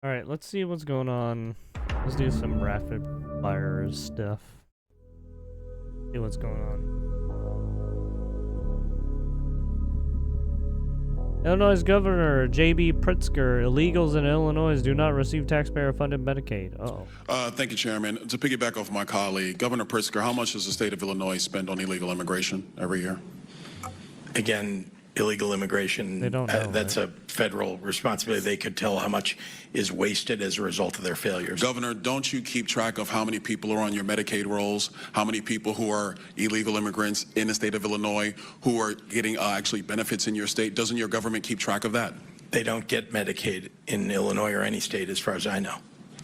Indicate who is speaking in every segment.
Speaker 1: Alright, let's see what's going on. Let's do some rapid fire stuff. See what's going on. Illinois Governor J.B. Pritzker, illegals in Illinois do not receive taxpayer-funded Medicaid. Uh-oh.
Speaker 2: Thank you, Chairman. To piggyback off my colleague, Governor Pritzker, how much does the state of Illinois spend on illegal immigration every year?
Speaker 3: Again, illegal immigration,
Speaker 1: They don't know,
Speaker 3: that's
Speaker 1: right?
Speaker 3: a federal responsibility. They could tell how much is wasted as a result of their failures.
Speaker 2: Governor, don't you keep track of how many people are on your Medicaid rolls, how many people who are illegal immigrants in the state of Illinois who are getting actually benefits in your state? Doesn't your government keep track of that?
Speaker 3: They don't get Medicaid in Illinois or any state, as far as I know.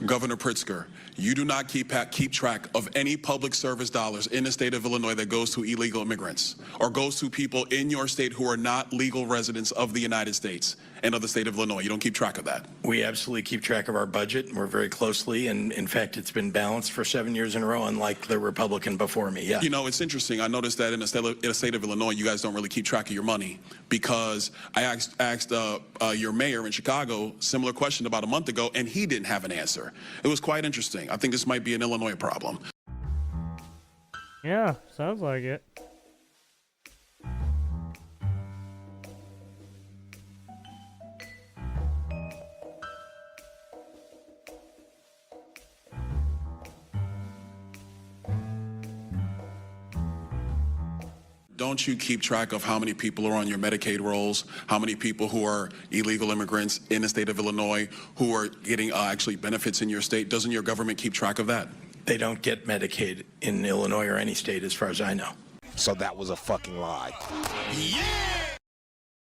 Speaker 2: Governor Pritzker, you do not keep track of any public service dollars in the state of Illinois that goes to illegal immigrants or goes to people in your state who are not legal residents of the United States and of the state of Illinois. You don't keep track of that.
Speaker 3: We absolutely keep track of our budget, and we're very closely, and in fact, it's been balanced for 7 years in a row, unlike the Republican before me. Yeah.
Speaker 2: You know, it's interesting. I noticed that in the state of Illinois, you guys don't really keep track of your money, because I asked your mayor in Chicago similar question about a month ago, and he didn't have an answer. It was quite interesting. I think this might be an Illinois problem.
Speaker 1: Yeah, sounds like it.
Speaker 2: Don't you keep track of how many people are on your Medicaid rolls, how many people who are illegal immigrants in the state of Illinois who are getting actually benefits in your state? Doesn't your government keep track of that?
Speaker 3: They don't get Medicaid in Illinois or any state, as far as I know.
Speaker 4: So that was a fucking lie.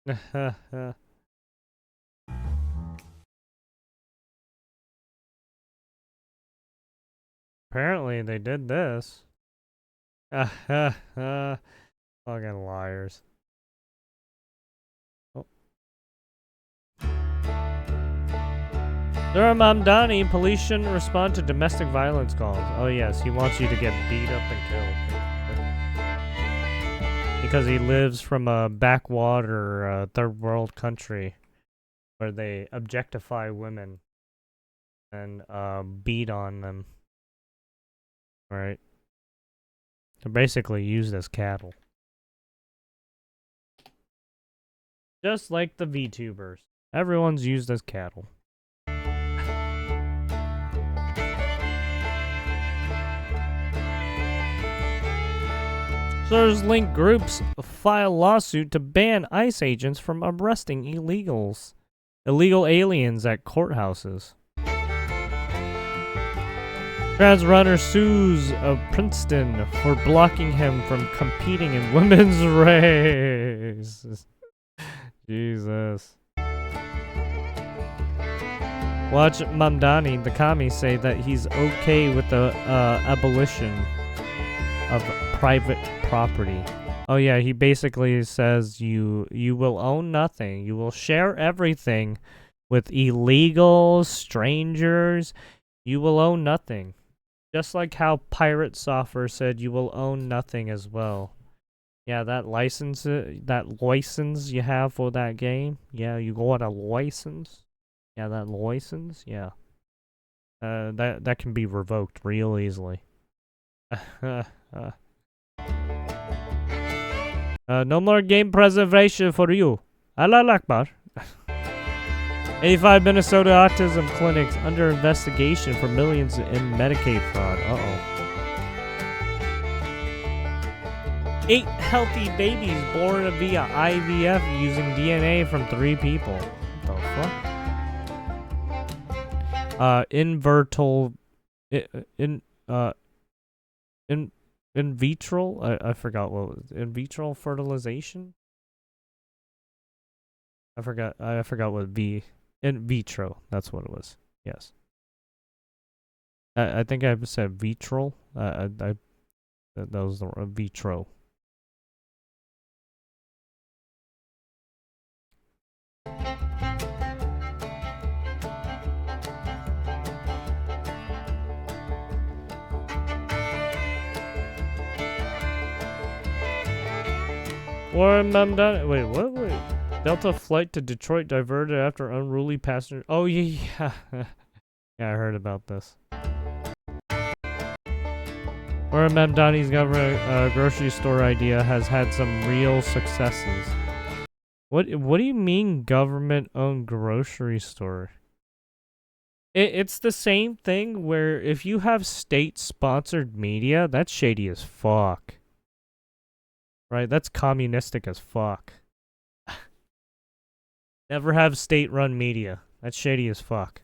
Speaker 1: Yeah! Apparently they did this. Fucking liars. Oh. Durham Hamdani, police shouldn't respond to domestic violence calls. Oh yes, he wants you to get beat up and killed. Because he lives from a backwater, third world country where they objectify women and beat on them. Right? They're basically used as cattle. Just like the VTubers. Everyone's used as cattle. Sirs link groups file lawsuit to ban ICE agents from arresting illegals. Illegal aliens at courthouses. Trans runner sues of Princeton for blocking him from competing in women's race. Jesus. Watch Mamdani, the commie, say that he's okay with the abolition of private property. Oh yeah, he basically says you will own nothing. You will share everything with illegals, strangers. You will own nothing. Just like how Pirate Software said you will own nothing as well. Yeah, that license you have for that game. Yeah, you got a license. Yeah, that license. Yeah. That can be revoked real easily. No more game preservation for you. Allah Akbar. 85 Minnesota autism clinics under investigation for millions in Medicaid fraud. Uh-oh. 8 healthy babies born via IVF using DNA from 3 people. What the fuck? In vitro? I forgot what was in vitro fertilization? I forgot what in vitro. That's what it was. Yes. I think I said vitro. That was the vitro. Warren Mamdani. Wait, what? Delta flight to Detroit diverted after unruly passenger. Oh yeah. Yeah, I heard about this. Where Mamdani's government grocery store idea has had some real successes. What do you mean government-owned grocery store? It's the same thing where if you have state-sponsored media, that's shady as fuck. Right? That's communistic as fuck. Never have state-run media. That's shady as fuck.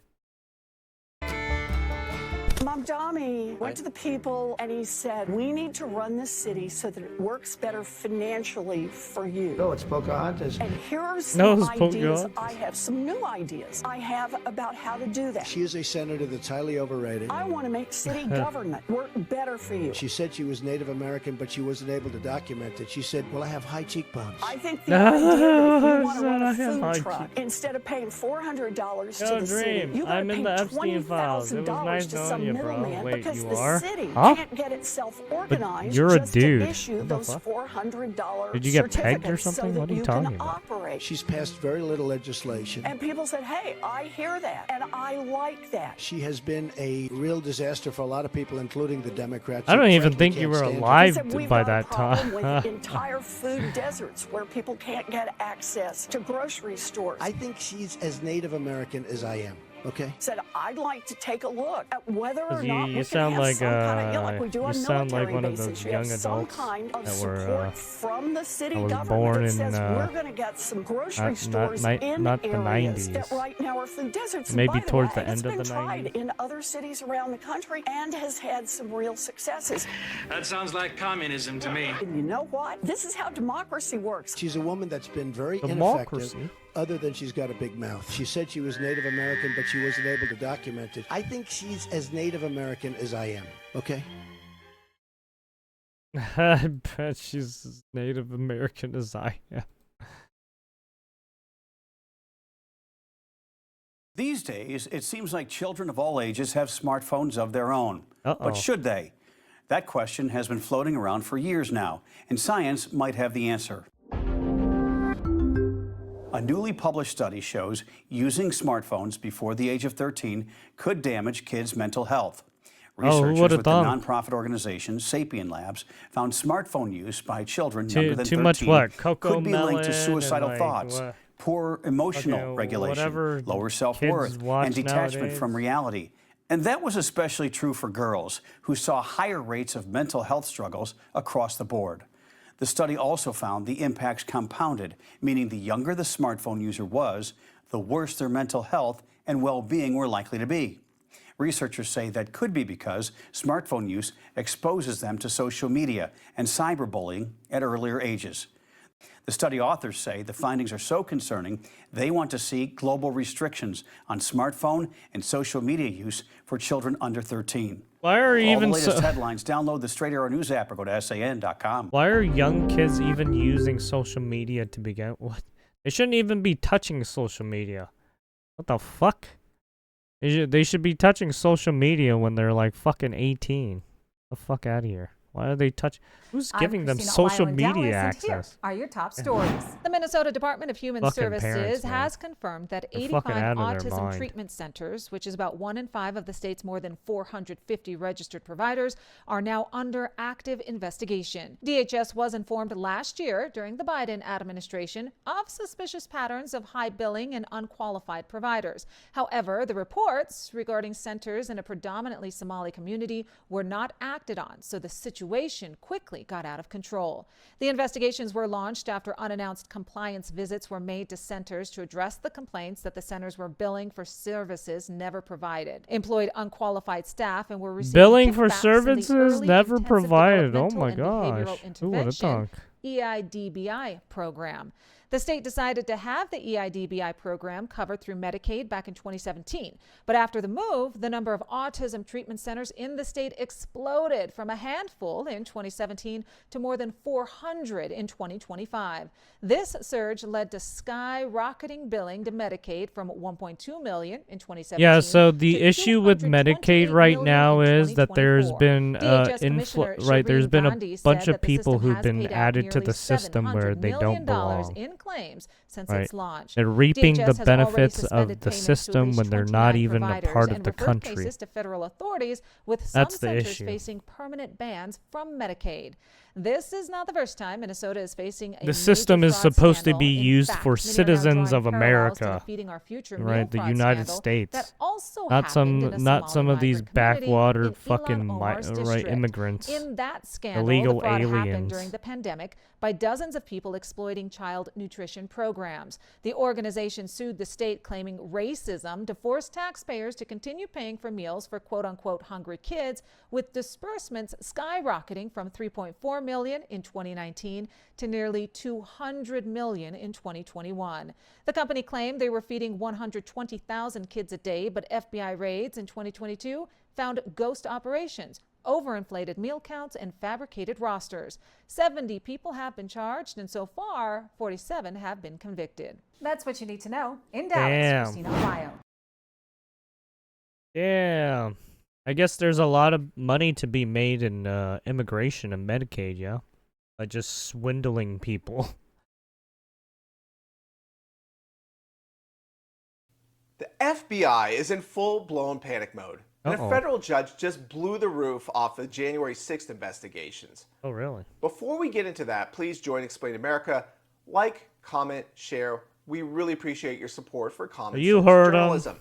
Speaker 5: Mamdani went to the people and he said, we need to run this city so that it works better financially for you.
Speaker 6: No, it's Pocahontas.
Speaker 5: And here are some ideas
Speaker 1: Pocahontas.
Speaker 5: I have, some new ideas I have about how to do that.
Speaker 6: She is a senator that's highly overrated.
Speaker 5: I want to make city government work better for you.
Speaker 6: She said she was Native American, but she wasn't able to document it. She said, well, I have high cheekbones.
Speaker 5: I think the idea that if you want to run
Speaker 1: I
Speaker 5: a
Speaker 1: have high
Speaker 5: food truck, instead of paying $400 to
Speaker 1: Yo,
Speaker 5: the city,
Speaker 1: Dream,
Speaker 5: you got to
Speaker 1: I'm in
Speaker 5: pay
Speaker 1: the Epstein files. It was
Speaker 5: $20,000
Speaker 1: nice
Speaker 5: to
Speaker 1: knowing
Speaker 5: some
Speaker 1: you, bro.
Speaker 5: middleman
Speaker 1: Wait,
Speaker 5: because
Speaker 1: you
Speaker 5: the
Speaker 1: are?
Speaker 5: city
Speaker 1: Huh?
Speaker 5: can't get itself organized
Speaker 1: you're a
Speaker 5: just
Speaker 1: dude.
Speaker 5: to issue
Speaker 1: What the
Speaker 5: those
Speaker 1: fuck?
Speaker 5: $400
Speaker 1: Did you get pegged or
Speaker 5: certificates
Speaker 1: something?
Speaker 5: so that
Speaker 1: What are you
Speaker 5: you
Speaker 1: talking
Speaker 5: can
Speaker 1: about?
Speaker 5: operate.
Speaker 6: She's passed very little legislation.
Speaker 5: And people said, hey, I hear that, and I like that.
Speaker 6: She has been a real disaster for a lot of people, including the Democrats.
Speaker 1: I don't
Speaker 6: who
Speaker 1: even
Speaker 6: frankly
Speaker 1: think you
Speaker 6: can't
Speaker 1: were
Speaker 6: stand her.
Speaker 1: alive
Speaker 5: He said, we've
Speaker 1: by
Speaker 5: got a
Speaker 1: that
Speaker 5: problem
Speaker 1: time.
Speaker 5: with entire food deserts where people can't get access to grocery stores.
Speaker 6: I think she's as Native American as I am. Okay.
Speaker 5: Said, I'd like to take a look at whether or
Speaker 1: 'Cause
Speaker 5: not
Speaker 1: you
Speaker 5: we
Speaker 1: sound
Speaker 5: can have
Speaker 1: like,
Speaker 5: some kind of, like we do
Speaker 1: you
Speaker 5: on
Speaker 1: sound like
Speaker 5: military
Speaker 1: one of
Speaker 5: bases.
Speaker 1: those
Speaker 5: You have
Speaker 1: young
Speaker 5: some
Speaker 1: adults
Speaker 5: kind of
Speaker 1: that were,
Speaker 5: support from the city
Speaker 1: that was
Speaker 5: government
Speaker 1: born
Speaker 5: that
Speaker 1: in,
Speaker 5: says we're going to get some grocery stores
Speaker 1: not
Speaker 5: in
Speaker 1: the
Speaker 5: areas
Speaker 1: 90s.
Speaker 5: that right now are food deserts.
Speaker 1: Maybe
Speaker 5: By the
Speaker 1: towards
Speaker 5: way,
Speaker 1: the end
Speaker 5: it's
Speaker 1: of
Speaker 5: been
Speaker 1: the
Speaker 5: tried
Speaker 1: 90s.
Speaker 5: in other cities around the country and has had some real successes.
Speaker 7: That sounds like communism to me.
Speaker 5: And you know what? This is how democracy works.
Speaker 6: She's a woman that's been very
Speaker 1: Democracy.
Speaker 6: ineffective, other than she's got a big mouth. She said she was Native American, but she wasn't able to document it. I think she's as Native American as I am, okay?
Speaker 1: I bet she's as Native American as I am.
Speaker 8: These days, it seems like children of all ages have smartphones of their own.
Speaker 1: Uh-oh.
Speaker 8: But should they? That question has been floating around for years now, and science might have the answer. A newly published study shows using smartphones before the age of 13 could damage kids' mental health.
Speaker 1: Who
Speaker 8: Researchers
Speaker 1: would've
Speaker 8: with the
Speaker 1: thought?
Speaker 8: nonprofit organization Sapien Labs found smartphone use by children
Speaker 1: Too-
Speaker 8: younger than
Speaker 1: too
Speaker 8: 13
Speaker 1: much what? Cocoa
Speaker 8: could be linked to
Speaker 1: melon
Speaker 8: suicidal
Speaker 1: and, like,
Speaker 8: thoughts,
Speaker 1: what?
Speaker 8: poor emotional
Speaker 1: Okay,
Speaker 8: regulation,
Speaker 1: whatever
Speaker 8: lower
Speaker 1: kids
Speaker 8: self-worth,
Speaker 1: watch
Speaker 8: and detachment
Speaker 1: nowadays.
Speaker 8: from reality. And that was especially true for girls, who saw higher rates of mental health struggles across the board. The study also found the impacts compounded, meaning the younger the smartphone user was, the worse their mental health and well-being were likely to be. Researchers say that could be because smartphone use exposes them to social media and cyberbullying at earlier ages. The study authors say the findings are so concerning, they want to see global restrictions on smartphone and social media use for children under 13.
Speaker 1: Why are
Speaker 8: For all the
Speaker 1: even
Speaker 8: latest
Speaker 1: so?
Speaker 8: headlines, download the Straight Arrow News app or go to san.com.
Speaker 1: Why are young kids even using social media to begin? What? They shouldn't even be touching social media. What the fuck? They should be touching social media when they're like fucking 18. The fuck out of here. Why are they touch? Who's giving them social media access?
Speaker 9: Here are your top stories. The Minnesota Department of Human
Speaker 1: Fucking parents,
Speaker 9: Services
Speaker 1: man.
Speaker 9: has confirmed that
Speaker 1: They're
Speaker 9: 85
Speaker 1: fucking out of their
Speaker 9: autism
Speaker 1: mind.
Speaker 9: treatment centers, which is about 1 in 5 of the state's more than 450 registered providers, are now under active investigation. DHS was informed last year during the Biden administration of suspicious patterns of high billing and unqualified providers. However, the reports regarding centers in a predominantly Somali community were not acted on, so the situation quickly got out of control. The investigations were launched after unannounced compliance visits were made to centers to address the complaints that the centers were billing for services never provided, employed unqualified staff, and were receiving
Speaker 1: Billing for
Speaker 9: kickbacks in the
Speaker 1: services
Speaker 9: Early
Speaker 1: never
Speaker 9: Intensive
Speaker 1: provided. Oh
Speaker 9: Developmental
Speaker 1: my
Speaker 9: and Behavioral
Speaker 1: gosh. Who would've
Speaker 9: Intervention,
Speaker 1: thunk?
Speaker 9: EIDBI program. The state decided to have the EIDBI program covered through Medicaid back in 2017. But after the move, the number of autism treatment centers in the state exploded from a handful in 2017 to more than 400 in 2025. This surge led to skyrocketing billing to Medicaid from $1.2 million in 2017.
Speaker 1: Yeah, so the
Speaker 9: to
Speaker 1: issue with Medicaid
Speaker 9: $228
Speaker 1: right
Speaker 9: million
Speaker 1: now
Speaker 9: in
Speaker 1: is that there's
Speaker 9: 2024.
Speaker 1: been
Speaker 9: DHS Commissioner
Speaker 1: there's
Speaker 9: Shireen
Speaker 1: been a
Speaker 9: Gandhi said
Speaker 1: bunch
Speaker 9: that
Speaker 1: of
Speaker 9: the
Speaker 1: people
Speaker 9: system
Speaker 1: who've
Speaker 9: has
Speaker 1: been
Speaker 9: paid out
Speaker 1: added to
Speaker 9: nearly
Speaker 1: the system where
Speaker 9: $700
Speaker 1: they don't
Speaker 9: million
Speaker 1: belong.
Speaker 9: in claims since
Speaker 1: Right.
Speaker 9: its launch.
Speaker 1: They're reaping
Speaker 9: DHS
Speaker 1: the
Speaker 9: has already
Speaker 1: benefits
Speaker 9: suspended
Speaker 1: of the
Speaker 9: payments to at
Speaker 1: system
Speaker 9: least
Speaker 1: when they're not
Speaker 9: 29
Speaker 1: even a
Speaker 9: providers
Speaker 1: part
Speaker 9: and
Speaker 1: of the
Speaker 9: referred
Speaker 1: country.
Speaker 9: cases to federal authorities, with some
Speaker 1: That's the
Speaker 9: centers
Speaker 1: issue.
Speaker 9: facing permanent bans from Medicaid. This is not the first time Minnesota is facing a
Speaker 1: The
Speaker 9: major
Speaker 1: system is
Speaker 9: fraud
Speaker 1: supposed to
Speaker 9: scandal.
Speaker 1: be
Speaker 9: In
Speaker 1: used
Speaker 9: fact,
Speaker 1: for
Speaker 9: many are now
Speaker 1: citizens
Speaker 9: drawing
Speaker 1: of
Speaker 9: parallels to
Speaker 1: America,
Speaker 9: the Feeding Our Future meal
Speaker 1: right? The
Speaker 9: fraud
Speaker 1: United
Speaker 9: scandal
Speaker 1: States.
Speaker 9: that also
Speaker 1: Not
Speaker 9: happened in a
Speaker 1: not some
Speaker 9: Somali
Speaker 1: of these
Speaker 9: migrant community
Speaker 1: backwater
Speaker 9: in
Speaker 1: fucking
Speaker 9: Ilhan Omar's
Speaker 1: right
Speaker 9: district.
Speaker 1: immigrants,
Speaker 9: In that scandal,
Speaker 1: illegal
Speaker 9: the fraud happened
Speaker 1: aliens.
Speaker 9: during the pandemic by dozens of people exploiting child nutrition programs. The organization sued the state, claiming racism to force taxpayers to continue paying for meals for quote-unquote hungry kids, with disbursements skyrocketing from $3.4 million in 2019 to nearly $200 million in 2021. The company claimed they were feeding 120,000 kids a day, but FBI raids in 2022 found ghost operations, overinflated meal counts, and fabricated rosters. 70 people have been charged, and so far, 47 have been convicted. That's what you need to know. In Dallas, Christina Bio.
Speaker 1: Yeah. I guess there's a lot of money to be made in immigration and Medicaid, yeah? By just swindling people.
Speaker 10: The FBI is in full-blown panic mode, and a federal judge just blew the roof off the January 6th investigations.
Speaker 1: Oh, really?
Speaker 10: Before we get into that, please join Explain America. Like, comment, share. We really appreciate your support for common sense journalism.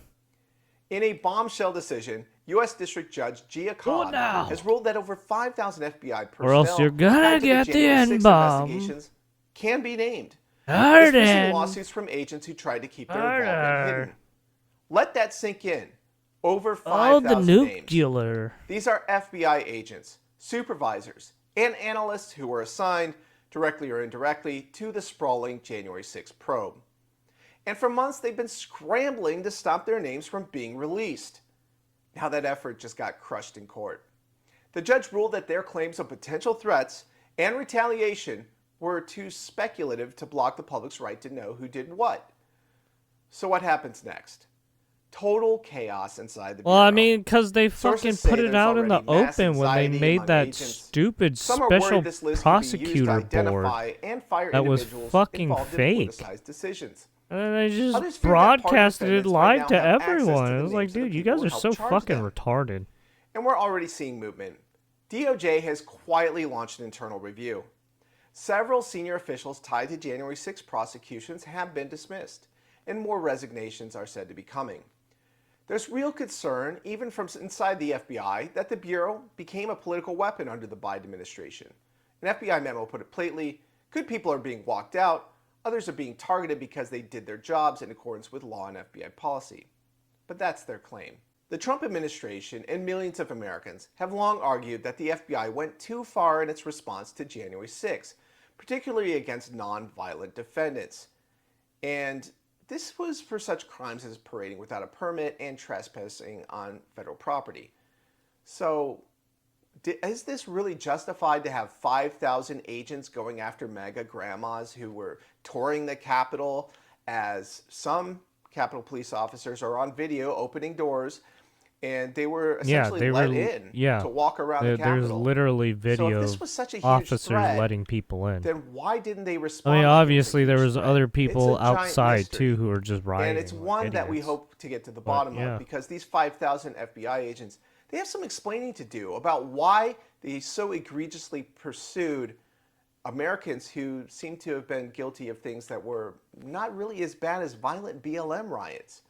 Speaker 10: In a bombshell decision, U.S. District Judge Gia Khan has ruled that over 5,000 FBI personnel
Speaker 1: Or else you're gonna get the N-bomb.
Speaker 10: investigations can be named, dismissing lawsuits from agents who tried to keep their involvement hidden. Let that sink in. Over 5,000 names. These are FBI agents, supervisors, and analysts who were assigned, directly or indirectly, to the sprawling January 6th probe. And for months, they've been scrambling to stop their names from being released. Now that effort just got crushed in court. The judge ruled that their claims of potential threats and retaliation were too speculative to block the public's right to know who did what. So what happens next? Total chaos inside the Bureau.
Speaker 1: Well, I mean, because they fucking
Speaker 10: Sources say
Speaker 1: put it
Speaker 10: there's
Speaker 1: out in the
Speaker 10: already mass
Speaker 1: open when they
Speaker 10: anxiety
Speaker 1: made
Speaker 10: among
Speaker 1: that
Speaker 10: agents.
Speaker 1: stupid
Speaker 10: Some are worried
Speaker 1: special
Speaker 10: this list could be used to
Speaker 1: prosecutor board
Speaker 10: identify and fire
Speaker 1: that was
Speaker 10: individuals
Speaker 1: fucking
Speaker 10: involved in
Speaker 1: fake.
Speaker 10: politicized decisions.
Speaker 1: And then they just
Speaker 10: Others fear that part
Speaker 1: broadcasted it
Speaker 10: defendants right
Speaker 1: live
Speaker 10: now
Speaker 1: to
Speaker 10: have access
Speaker 1: everyone.
Speaker 10: to the
Speaker 1: It was like,
Speaker 10: names of the
Speaker 1: dude, you
Speaker 10: people
Speaker 1: guys
Speaker 10: who
Speaker 1: are
Speaker 10: helped
Speaker 1: so
Speaker 10: charge
Speaker 1: fucking
Speaker 10: them.
Speaker 1: retarded.
Speaker 10: And we're already seeing movement. DOJ has quietly launched an internal review. Several senior officials tied to January 6 prosecutions have been dismissed, and more resignations are said to be coming. There's real concern, even from inside the FBI, that the Bureau became a political weapon under the Biden administration. An FBI memo put it plainly: good people are being walked out, others are being targeted because they did their jobs in accordance with law and FBI policy. But that's their claim. The Trump administration and millions of Americans have long argued that the FBI went too far in its response to January 6, particularly against non-violent defendants. And this was for such crimes as parading without a permit and trespassing on federal property. So, is this really justified to have 5,000 agents going after mega grandmas who were touring the Capitol, as some Capitol police officers are on video opening doors, and they were essentially let in to walk around the Capitol?
Speaker 1: There's literally video
Speaker 10: So if this was such a huge
Speaker 1: officers
Speaker 10: threat,
Speaker 1: letting people in.
Speaker 10: then why didn't they respond?
Speaker 1: I mean,
Speaker 10: like it
Speaker 1: obviously
Speaker 10: a
Speaker 1: there
Speaker 10: huge
Speaker 1: was
Speaker 10: threat?
Speaker 1: other people
Speaker 10: It's a giant
Speaker 1: outside
Speaker 10: mystery.
Speaker 1: too who were just rioting.
Speaker 10: And it's one
Speaker 1: like
Speaker 10: that we
Speaker 1: idiots.
Speaker 10: hope to get to the bottom
Speaker 1: yeah.
Speaker 10: of, because these 5,000 FBI agents, they have some explaining to do about why they so egregiously pursued Americans who seem to have been guilty of things that were not really as bad as violent BLM riots.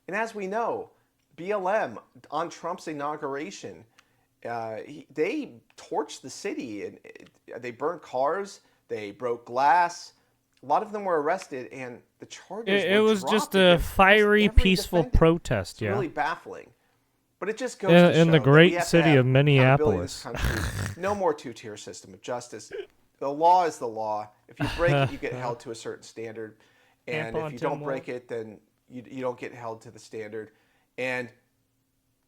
Speaker 10: And as we know, BLM, on Trump's inauguration, they torched the city, and they burned cars, they broke glass. A lot of them were arrested, and the charges
Speaker 1: It
Speaker 10: were
Speaker 1: was
Speaker 10: dropped
Speaker 1: just a
Speaker 10: against
Speaker 1: fiery,
Speaker 10: every
Speaker 1: peaceful
Speaker 10: defendant.
Speaker 1: protest,
Speaker 10: It's
Speaker 1: yeah.
Speaker 10: really baffling. But it just goes to show
Speaker 1: In the
Speaker 10: that
Speaker 1: great
Speaker 10: we have to
Speaker 1: city
Speaker 10: have
Speaker 1: of
Speaker 10: accountability in this
Speaker 1: Minneapolis.
Speaker 10: country. No more two-tier system of justice. The law is the law. If you break it, you get held to a certain standard. And if you don't break it, then you don't get held to the standard. And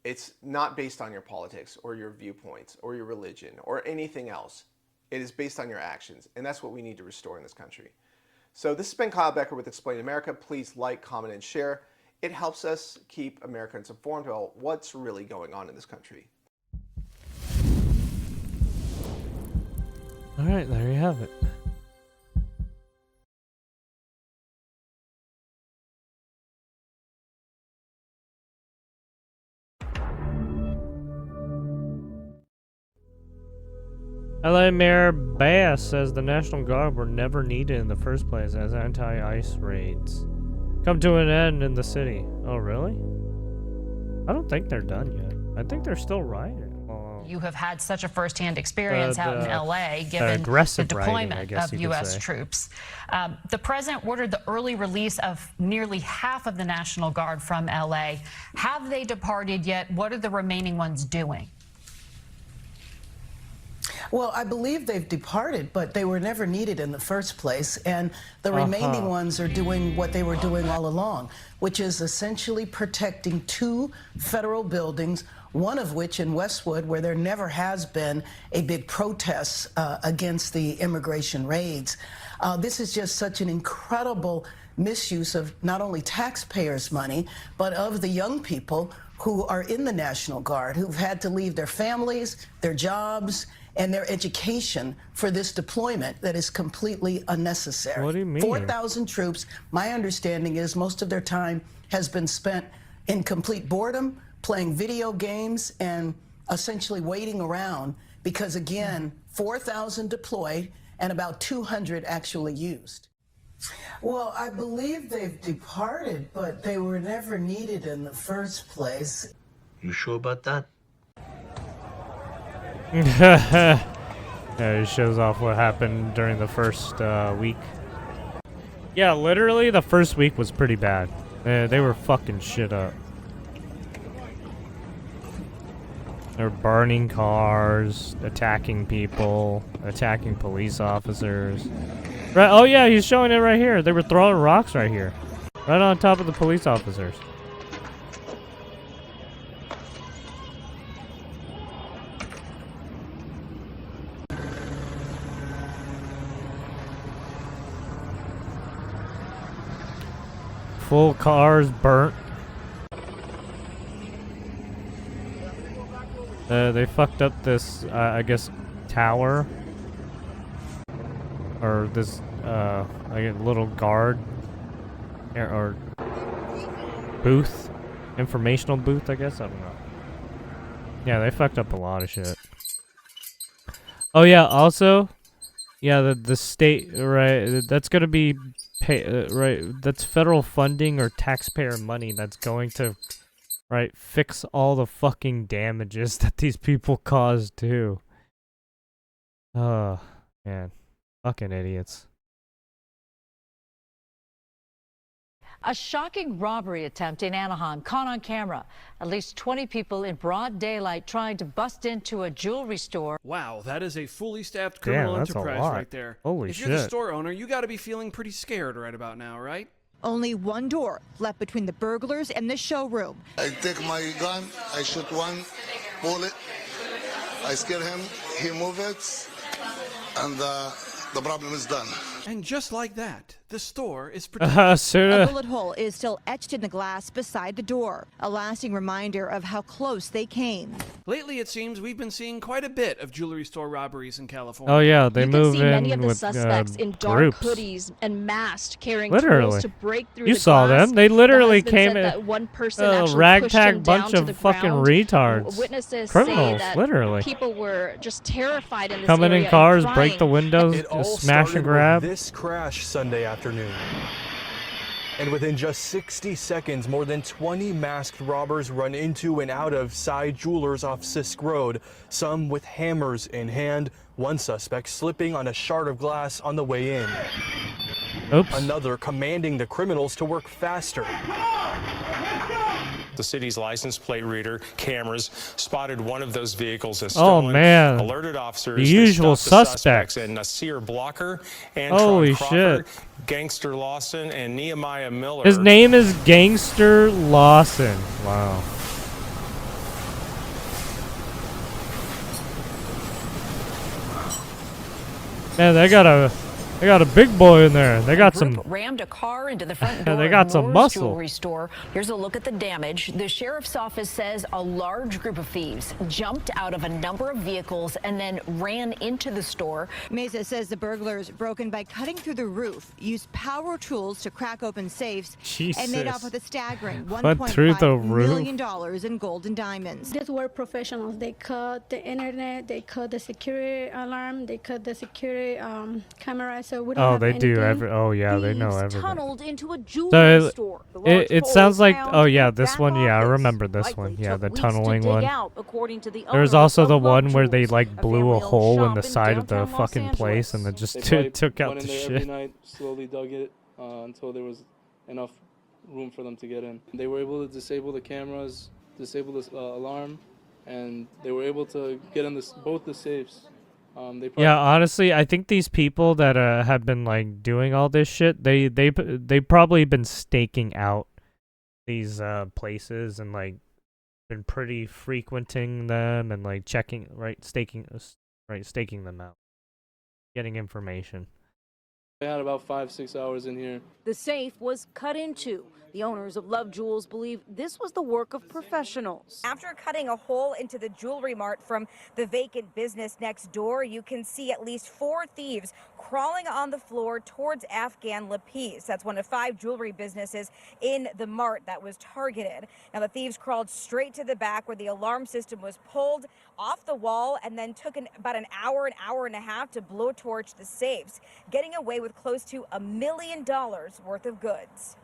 Speaker 10: it's not based on your politics or your viewpoints or your religion or anything else. It is based on your actions. And that's what we need to restore in this country. So this has been Kyle Becker with Explain America. Please like, comment, and share. It helps us keep Americans informed about what's really going on in this country.
Speaker 1: All right, there you have it. LA Mayor Bass says the National Guard were never needed in the first place as anti-ICE raids come to an end in the city. Oh, really? I don't think they're done yet. I think they're still rioting.
Speaker 11: You have had such a firsthand experience out in LA, given
Speaker 1: aggressive
Speaker 11: the
Speaker 1: rioting,
Speaker 11: deployment
Speaker 1: I guess
Speaker 11: of
Speaker 1: you could
Speaker 11: U.S.
Speaker 1: say.
Speaker 11: troops. The president ordered the early release of nearly half of the National Guard from LA. Have they departed yet? What are the remaining ones doing?
Speaker 12: Well, I believe they've departed, but they were never needed in the first place. And the remaining ones are doing what they were doing all along, which is essentially protecting 2 federal buildings, one of which in Westwood, where there never has been a big protest against the immigration raids. This is just such an incredible misuse of not only taxpayers' money, but of the young people who are in the National Guard, who've had to leave their families, their jobs, and their education for this deployment that is completely unnecessary.
Speaker 1: What do you mean?
Speaker 12: 4,000 troops. My understanding is most of their time has been spent in complete boredom, playing video games, and essentially waiting around because, again, 4,000 deployed and about 200 actually used. Well, I believe they've departed, but they were never needed in the first place.
Speaker 13: You sure about that?
Speaker 1: Yeah, it shows off what happened during the first week. Yeah, literally the first week was pretty bad. They were fucking shit up. They were burning cars, attacking people, attacking police officers. Right? Oh yeah, he's showing it right here. They were throwing rocks right here, right on top of the police officers. Full cars burnt. They fucked up this, I guess, tower. Or this, like a little guard. Or booth. Informational booth, I guess? I don't know. Yeah, they fucked up a lot of shit. Oh yeah, also, yeah, the state, right, that's gonna be right, that's federal funding or taxpayer money that's going to, right, fix all the fucking damages that these people caused too. Oh, man. Fucking idiots.
Speaker 14: A shocking robbery attempt in Anaheim caught on camera. At least 20 people in broad daylight trying to bust into a jewelry store.
Speaker 15: Wow, that is a fully staffed criminal
Speaker 1: Damn, that's a
Speaker 15: enterprise
Speaker 1: lot.
Speaker 15: right there.
Speaker 1: Holy
Speaker 15: if you're the
Speaker 1: shit.
Speaker 15: store owner, you got to be feeling pretty scared right about now, right?
Speaker 16: Only one door left between the burglars and the showroom.
Speaker 17: I take my gun, I shoot one bullet, I scare him, he moves it, and the problem is done.
Speaker 15: And just like that, the store is
Speaker 16: A bullet hole is still etched in the glass beside the door, a lasting reminder of how close they came.
Speaker 15: Lately, it seems we've been seeing quite a bit of jewelry store robberies in California.
Speaker 1: Oh yeah, they
Speaker 18: You
Speaker 1: move
Speaker 18: can see
Speaker 1: in
Speaker 18: many of the
Speaker 1: with
Speaker 18: suspects in dark
Speaker 1: groups.
Speaker 18: hoodies and masked, carrying
Speaker 1: Literally.
Speaker 18: tools to break through
Speaker 1: You
Speaker 18: the
Speaker 1: saw
Speaker 18: glass.
Speaker 1: them. They literally
Speaker 18: The
Speaker 1: came
Speaker 18: husband
Speaker 1: in
Speaker 18: said that one person
Speaker 1: a
Speaker 18: actually pushed him
Speaker 1: ragtag
Speaker 18: down
Speaker 1: bunch
Speaker 18: to
Speaker 1: of
Speaker 18: the
Speaker 1: fucking
Speaker 18: ground.
Speaker 1: retards.
Speaker 18: Witnesses
Speaker 1: Criminals,
Speaker 18: say that
Speaker 1: literally.
Speaker 18: people were just terrified in this
Speaker 1: Coming
Speaker 18: area
Speaker 1: in
Speaker 18: and
Speaker 1: cars,
Speaker 18: crying.
Speaker 1: break the windows,
Speaker 19: It all
Speaker 1: just smash and
Speaker 19: started
Speaker 1: grab.
Speaker 19: with this crash Sunday afternoon. And within just 60 seconds, more than 20 masked robbers run into and out of Cy Jewelers off Sisk Road, some with hammers in hand, one suspect slipping on a shard of glass on the way in.
Speaker 1: Oops.
Speaker 19: Another commanding the criminals to work faster.
Speaker 20: The city's license plate reader cameras spotted one of those vehicles as
Speaker 1: Oh,
Speaker 20: stolen.
Speaker 1: man.
Speaker 20: Alerted officers.
Speaker 1: The
Speaker 20: they
Speaker 1: usual
Speaker 20: stopped the
Speaker 1: suspects.
Speaker 20: And Nasir Blocker, Antron
Speaker 1: Holy
Speaker 20: Crawford,
Speaker 1: shit.
Speaker 20: Gangster Lawson, and Nehemiah Miller.
Speaker 1: His name is Gangster Lawson. Wow. Man, they got a They got a big boy in there. They got some.
Speaker 13: Rammed a car into the front door
Speaker 1: They got some
Speaker 13: of Moore's
Speaker 1: muscle.
Speaker 13: Jewelry store. Here's a look at the damage. The sheriff's office says a large group of thieves jumped out of a number of vehicles and then ran into the store.
Speaker 16: Mesa says the burglars broke in by cutting through the roof, used power tools to crack open safes, and made off with a staggering $1.5 million in gold and diamonds.
Speaker 21: These were professionals. They cut the internet, they cut the security alarm, they cut the security camera. So we don't have
Speaker 1: they do
Speaker 21: anything.
Speaker 1: oh yeah, they know everything.
Speaker 13: Tunneled into a jewelry store.
Speaker 1: It sounds like, oh yeah, this one, yeah, I remember this one. Yeah, the tunneling one. There was also the one where they like blew a hole in the side of the fucking place and then just took out the shit.
Speaker 22: Every night, slowly dug it until there was enough room for them to get in. They were able to disable the cameras, disable the alarm, and they were able to get in both the safes.
Speaker 1: Yeah, honestly, I think these people that have been like doing all this shit, they probably been staking out these places and like been pretty frequenting them and like checking staking them out, getting information.
Speaker 22: They had about 5-6 hours in here.
Speaker 23: The safe was cut into. The owners of Love Jewels believe this was the work of professionals.
Speaker 24: After cutting a hole into the jewelry mart from the vacant business next door, you can see at least 4 thieves crawling on the floor towards Afghan Lapis. That's one of 5 jewelry businesses in the mart that was targeted. Now, the thieves crawled straight to the back where the alarm system was pulled off the wall and then took about an hour and a half to blowtorch the safes, getting away with close to $1 million worth of goods.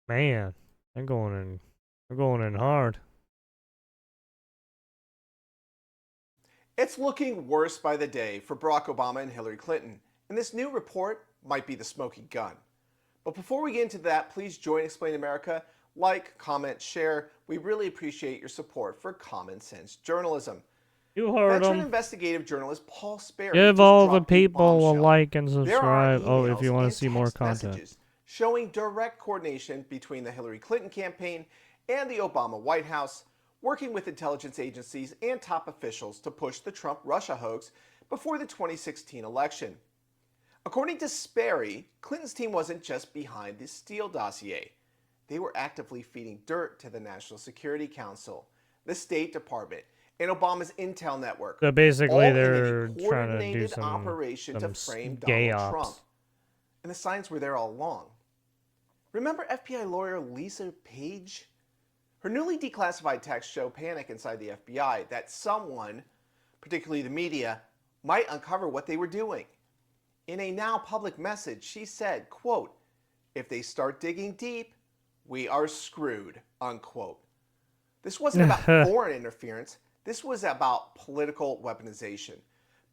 Speaker 1: Man, they're going in hard.
Speaker 10: It's looking worse by the day for Barack Obama and Hillary Clinton, and this new report might be the smoking gun. But before we get into that, please join Explain America, like, comment, share. We really appreciate your support for common sense journalism.
Speaker 1: You heard
Speaker 10: Veteran
Speaker 1: them.
Speaker 10: investigative journalist Paul Sperry
Speaker 1: Give all the people a like and subscribe.
Speaker 10: Oh,
Speaker 1: if you want to see more content.
Speaker 10: Showing direct coordination between the Hillary Clinton campaign and the Obama White House, working with intelligence agencies and top officials to push the Trump-Russia hoax before the 2016 election. According to Sperry, Clinton's team wasn't just behind the Steele dossier. They were actively feeding dirt to the National Security Council, the State Department, and Obama's intel network.
Speaker 1: So basically,
Speaker 10: all
Speaker 1: they're
Speaker 10: in a
Speaker 1: trying to do
Speaker 10: coordinated operation to frame
Speaker 1: gay
Speaker 10: Donald
Speaker 1: ops.
Speaker 10: Trump. And the signs were there all along. Remember FBI lawyer Lisa Page? Her newly declassified texts show panic inside the FBI that someone, particularly the media, might uncover what they were doing. In a now public message, she said, quote, "If they start digging deep, we are screwed," unquote. This wasn't about foreign interference. This was about political weaponization.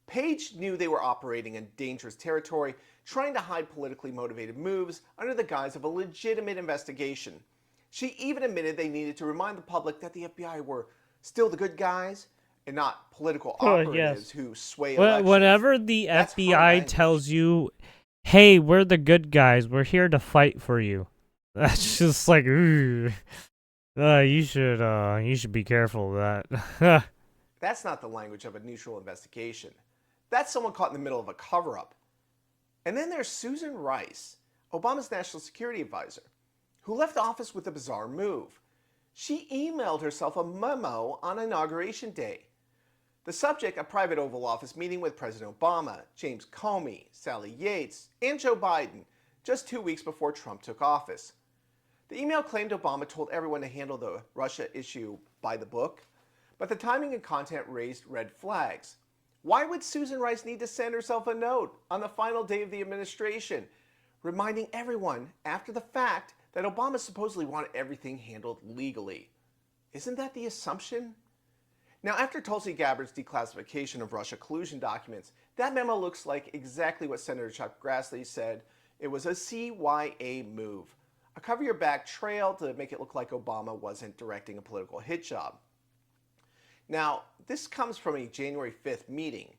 Speaker 10: Page knew they were operating in dangerous territory, trying to hide politically motivated moves under the guise of a legitimate investigation. She even admitted they needed to remind the public that the FBI were still the good guys and not political operatives who sway elections.
Speaker 1: Whenever the FBI tells you, hey, we're the good guys, we're here to fight for you. That's just like, ooh. You should be careful of that.
Speaker 10: That's not the language of a neutral investigation. That's someone caught in the middle of a cover-up. And then there's Susan Rice, Obama's national security advisor, who left office with a bizarre move. She emailed herself a memo on Inauguration Day. The subject, a private Oval Office meeting with President Obama, James Comey, Sally Yates, and Joe Biden, just 2 weeks before Trump took office. The email claimed Obama told everyone to handle the Russia issue by the book, but the timing and content raised red flags. Why would Susan Rice need to send herself a note on the final day of the administration, reminding everyone after the fact that Obama supposedly wanted everything handled legally? Isn't that the assumption? Now, after Tulsi Gabbard's declassification of Russia collusion documents, that memo looks like exactly what Senator Chuck Grassley said. It was a CYA move, a cover-your-back trail to make it look like Obama wasn't directing a political hit job. Now, this comes from a January 5th meeting.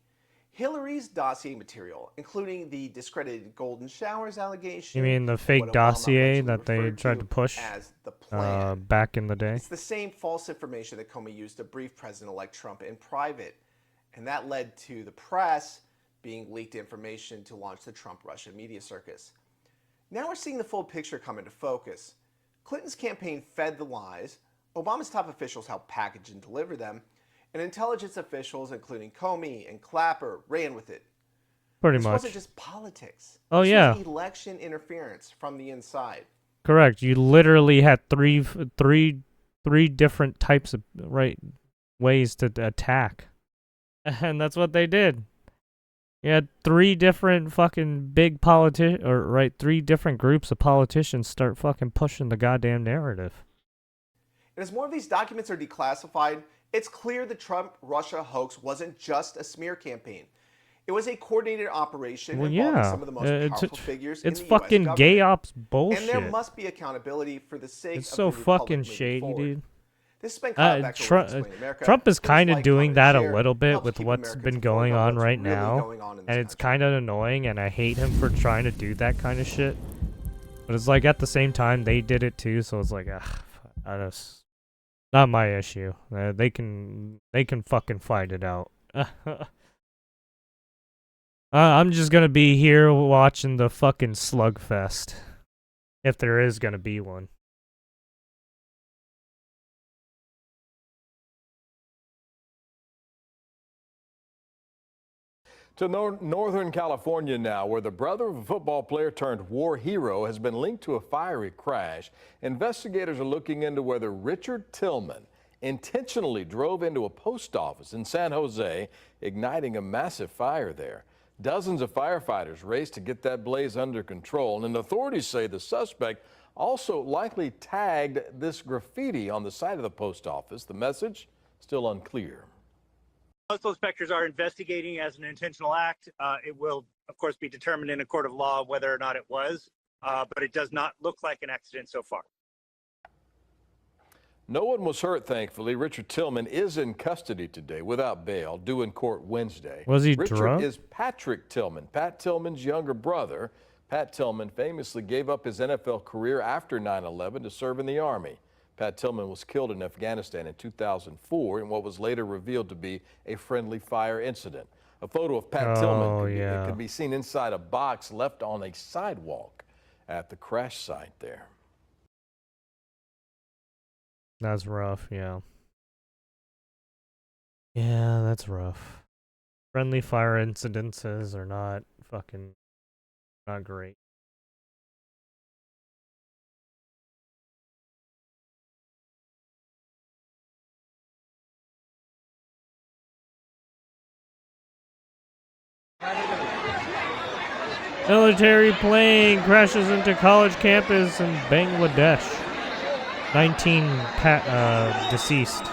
Speaker 10: Hillary's dossier material, including the discredited golden showers allegation.
Speaker 1: You mean the fake dossier that they tried to push?
Speaker 10: As the plan.
Speaker 1: back in the day.
Speaker 10: It's the same false information that Comey used to brief President-elect Trump in private, and that led to the press being leaked information to launch the Trump-Russia media circus. Now we're seeing the full picture come into focus. Clinton's campaign fed the lies, Obama's top officials helped package and deliver them, and intelligence officials, including Comey and Clapper, ran with it.
Speaker 1: Pretty
Speaker 10: This
Speaker 1: much.
Speaker 10: wasn't just politics.
Speaker 1: Oh,
Speaker 10: this
Speaker 1: yeah.
Speaker 10: was election interference from the inside.
Speaker 1: Correct. You literally had three different types of ways to attack, and that's what they did. You had three different fucking big three different groups of politicians start fucking pushing the goddamn narrative.
Speaker 10: And as more of these documents are declassified, it's clear the Trump-Russia hoax wasn't just a smear campaign. It was a coordinated operation involving some of the most powerful figures in the
Speaker 1: It's
Speaker 10: U.S.
Speaker 1: fucking
Speaker 10: government.
Speaker 1: gay ops bullshit.
Speaker 10: And there must be accountability for the sake
Speaker 1: It's
Speaker 10: of
Speaker 1: so
Speaker 10: the Republic
Speaker 1: fucking
Speaker 10: moving
Speaker 1: shady,
Speaker 10: forward.
Speaker 1: dude.
Speaker 10: This has been Kyle Becker with Explain America.
Speaker 1: Trump is
Speaker 10: Please
Speaker 1: kind of
Speaker 10: like,
Speaker 1: doing
Speaker 10: comment,
Speaker 1: that a
Speaker 10: share.
Speaker 1: little bit
Speaker 10: Helps
Speaker 1: with
Speaker 10: keep
Speaker 1: what's
Speaker 10: Americans
Speaker 1: been
Speaker 10: informed
Speaker 1: going
Speaker 10: about
Speaker 1: on
Speaker 10: what's
Speaker 1: right
Speaker 10: really
Speaker 1: now,
Speaker 10: going on in this
Speaker 1: and it's kind of annoying, and I hate him for trying to do that kind of shit. But it's like at the same time they did it too, so it's like, not my issue. They can fucking fight it out. I'm just gonna be here watching the fucking slugfest, if there is gonna be one.
Speaker 2: To Northern California now, where the brother of a football player turned war hero has been linked to a fiery crash. Investigators are looking into whether Richard Tillman intentionally drove into a post office in San Jose, igniting a massive fire there. Dozens of firefighters raced to get that blaze under control, and authorities say the suspect also likely tagged this graffiti on the side of the post office. The message still unclear.
Speaker 3: Postal inspectors are investigating as an intentional act. It will, of course, be determined in a court of law whether or not it was, but it does not look like an accident so far.
Speaker 2: No one was hurt, thankfully. Richard Tillman is in custody today without bail, due in court Wednesday.
Speaker 1: Was he
Speaker 2: Richard
Speaker 1: drunk?
Speaker 2: is Patrick Tillman, Pat Tillman's younger brother. Pat Tillman famously gave up his NFL career after 9/11 to serve in the Army. Pat Tillman was killed in Afghanistan in 2004 in what was later revealed to be a friendly fire incident. A photo of Pat Tillman could be seen inside a box left on a sidewalk at the crash site there.
Speaker 1: That's rough, yeah. Yeah, that's rough. Friendly fire incidences are not great. Military plane crashes into college campus in Bangladesh. 19 deceased.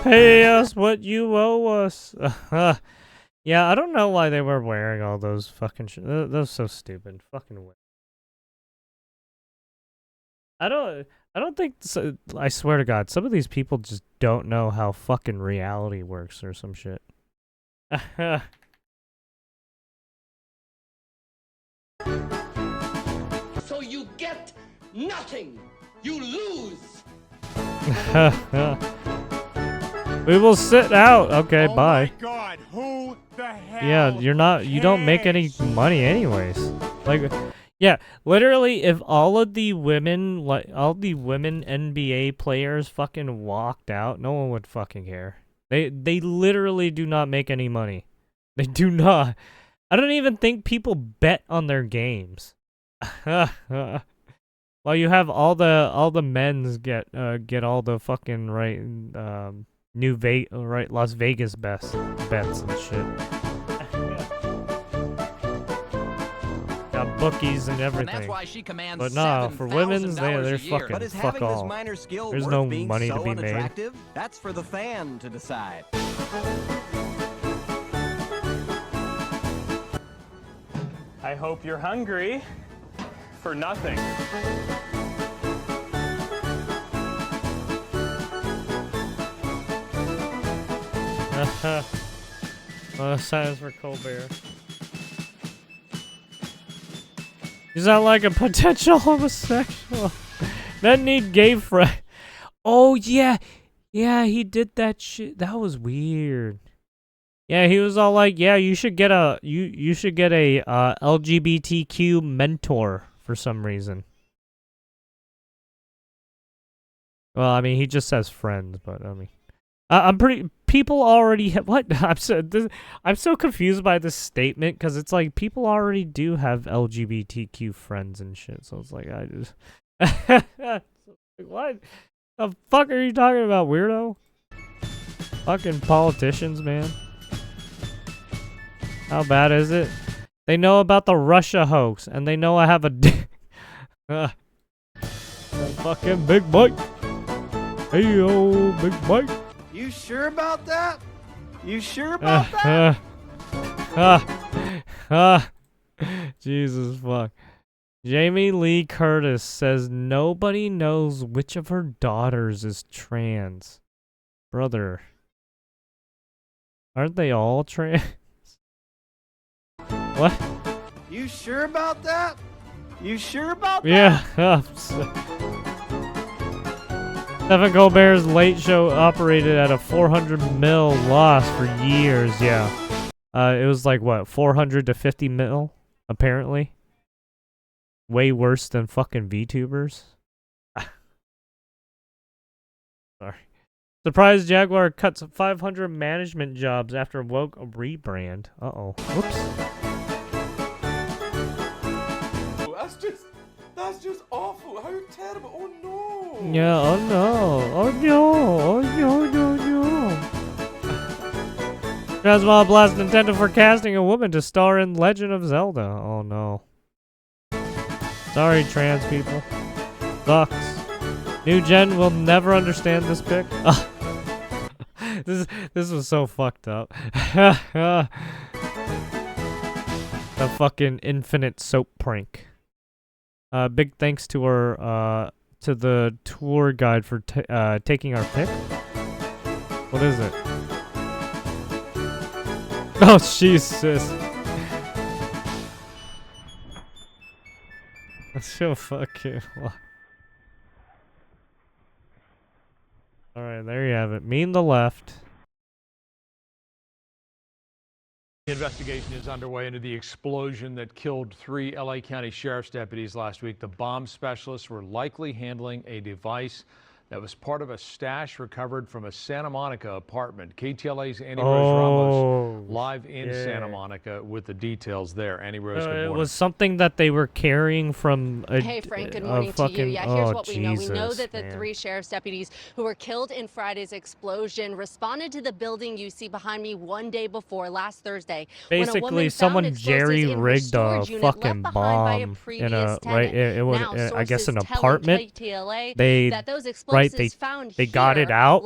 Speaker 1: Pay us what you owe us. Yeah, I don't know why they were wearing all those fucking those so stupid. Fucking weird. I don't think so, I swear to God, some of these people just don't know how fucking reality works or some shit.
Speaker 4: So you get nothing. You lose.
Speaker 1: We will sit out. Okay, bye.
Speaker 4: My God, who the hell?
Speaker 1: Yeah, you don't make any money anyways. Like, yeah, literally, if all the women NBA players fucking walked out, no one would fucking care. They literally do not make any money. They do not. I don't even think people bet on their games. While you have all the men's get all the fucking Las Vegas bets and shit. bookies and everything.
Speaker 5: And that's why she commands
Speaker 1: But no, for women's,
Speaker 5: $7,000
Speaker 1: they're
Speaker 5: a year.
Speaker 1: fucking
Speaker 5: But is
Speaker 1: fuck
Speaker 5: having this
Speaker 1: all.
Speaker 5: minor skill
Speaker 1: There's
Speaker 5: worth
Speaker 1: no
Speaker 5: being
Speaker 1: money
Speaker 5: so
Speaker 1: to be made.
Speaker 5: unattractive? That's for the fan to decide.
Speaker 6: I hope you're hungry for nothing.
Speaker 1: Signs for Colbert. Is that like a potential homosexual? Men need gay friend. Oh yeah, yeah, he did that shit. That was weird. Yeah, he was all like, "Yeah, you should get a you should get a LGBTQ mentor for some reason." Well, I mean, he just says friends, but I mean, I'm pretty. People already have what? I'm so confused by this statement because it's like people already do have LGBTQ friends and shit. So it's like I just what the fuck are you talking about, weirdo? Fucking politicians, man. How bad is it? They know about the Russia hoax and they know I have a dick. Fucking Big Mike. Hey yo, Big Mike.
Speaker 5: You sure about that? You sure about that?
Speaker 1: Jesus fuck. Jamie Lee Curtis says nobody knows which of her daughters is trans. Brother. Aren't they all trans? What?
Speaker 5: You sure about that? You sure about that?
Speaker 1: Yeah. Stephen Colbert's Late Show operated at a 400 mil loss for years. Yeah. It was like what, 400 to 50 mil, apparently. Way worse than fucking VTubers. Sorry. Surprise Jaguar cuts 500 management jobs after woke rebrand. Uh-oh. Whoops.
Speaker 7: That's just awful. How terrible. Oh no.
Speaker 1: Yeah, oh no. Oh no. Oh no, no, no. Transmog blasts Nintendo for casting a woman to star in Legend of Zelda. Oh no. Sorry, trans people. Sucks. New gen will never understand this pic. This was so fucked up. The fucking infinite soap prank. Big thanks to our to the tour guide for taking our pick. What is it? Oh Jesus! That's so fucking. All right, there you have it. Me and the left.
Speaker 8: The investigation is underway into the explosion that killed 3 LA County Sheriff's deputies last week. The bomb specialists were likely handling a device that was part of a stash recovered from a Santa Monica apartment. KTLA's Annie Rose Ramos live in Santa Monica with the details there. Annie Rose, good morning.
Speaker 1: It was something that they were carrying from a
Speaker 25: Hey Frank, good morning to you. Yeah, here's what we know. We know that the 3 sheriff's deputies who were killed in Friday's explosion responded to the building you see behind me one day before, last Thursday.
Speaker 1: Basically, someone jerry-rigged a fucking bomb in a I guess an apartment. They they got it out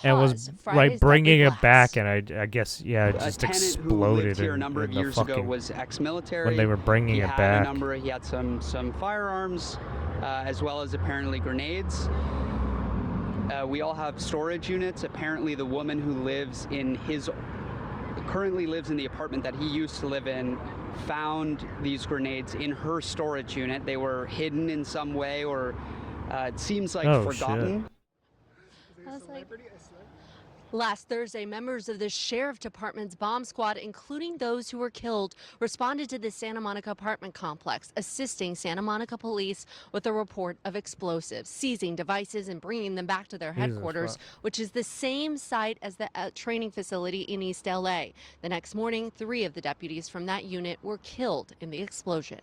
Speaker 1: and was bringing it back, and I guess it just exploded
Speaker 26: here a number of years ago was ex-military.
Speaker 1: When they were bringing it back.
Speaker 26: He had some firearms, as well as apparently grenades. We all have storage units. Apparently, the woman who currently lives in the apartment that he used to live in found these grenades in her storage unit. They were hidden in some way, or it seems like forgotten.
Speaker 25: Last Thursday, members of the Sheriff Department's bomb squad, including those who were killed, responded to the Santa Monica apartment complex, assisting Santa Monica police with a report of explosives, seizing devices and bringing them back to their headquarters, which is the same site as the training facility in East LA. The next morning, 3 of the deputies from that unit were killed in the explosion.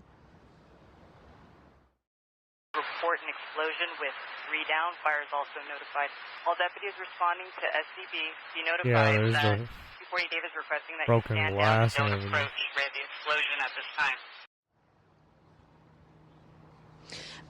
Speaker 27: Report an explosion with 3 down. Fire is also notified. All deputies responding to SCB be notified that 240 Davis requesting that you stand down and don't approach the explosion at this time.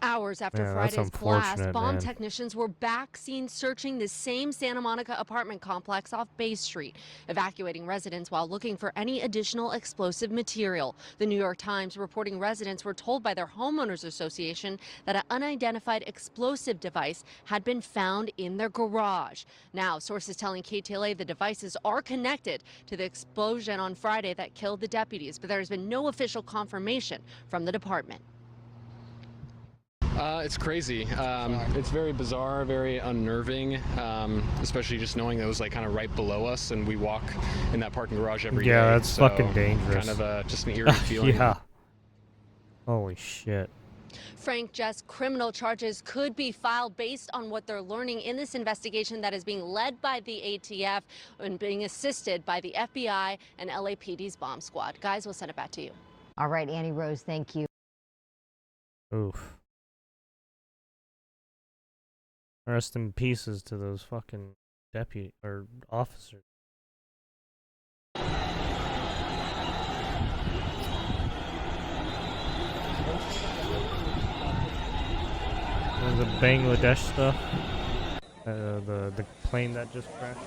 Speaker 25: Hours after
Speaker 1: Yeah, that's
Speaker 25: Friday's blast,
Speaker 1: unfortunate,
Speaker 25: bomb
Speaker 1: man.
Speaker 25: technicians were back seen searching the same Santa Monica apartment complex off Bay Street, evacuating residents while looking for any additional explosive material. The New York Times reporting residents were told by their homeowners association that an unidentified explosive device had been found in their garage. Now, sources telling KTLA the devices are connected to the explosion on Friday that killed the deputies, but there has been no official confirmation from the department.
Speaker 9: It's crazy. It's very bizarre, very unnerving, especially just knowing that it was like kind of right below us, and we walk in that parking garage every day.
Speaker 1: Yeah, that's
Speaker 9: so
Speaker 1: fucking dangerous.
Speaker 9: Kind of just an eerie feeling.
Speaker 1: Yeah. Holy shit.
Speaker 25: Frank Jess criminal charges could be filed based on what they're learning in this investigation that is being led by the ATF and being assisted by the FBI and LAPD's bomb squad. Guys, we'll send it back to you.
Speaker 11: All right, Annie Rose, thank you.
Speaker 1: Oof. Rest in pieces to those fucking deputy or officers. The Bangladesh stuff. The plane that just crashed.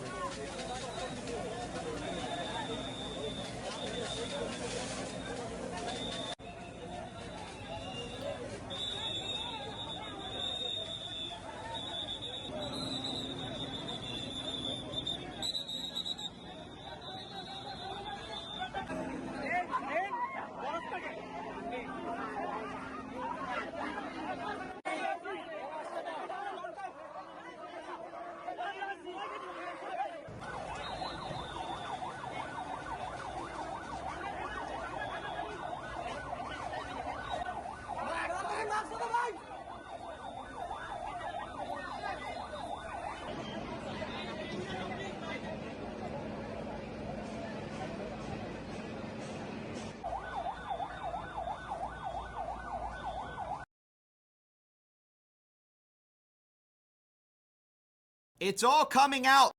Speaker 5: It's all coming out.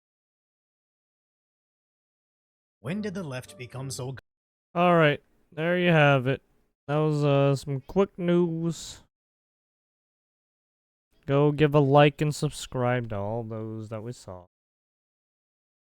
Speaker 12: When did the left become so good?
Speaker 1: Alright, there you have it. That was some quick news. Go give a like and subscribe to all those that we saw.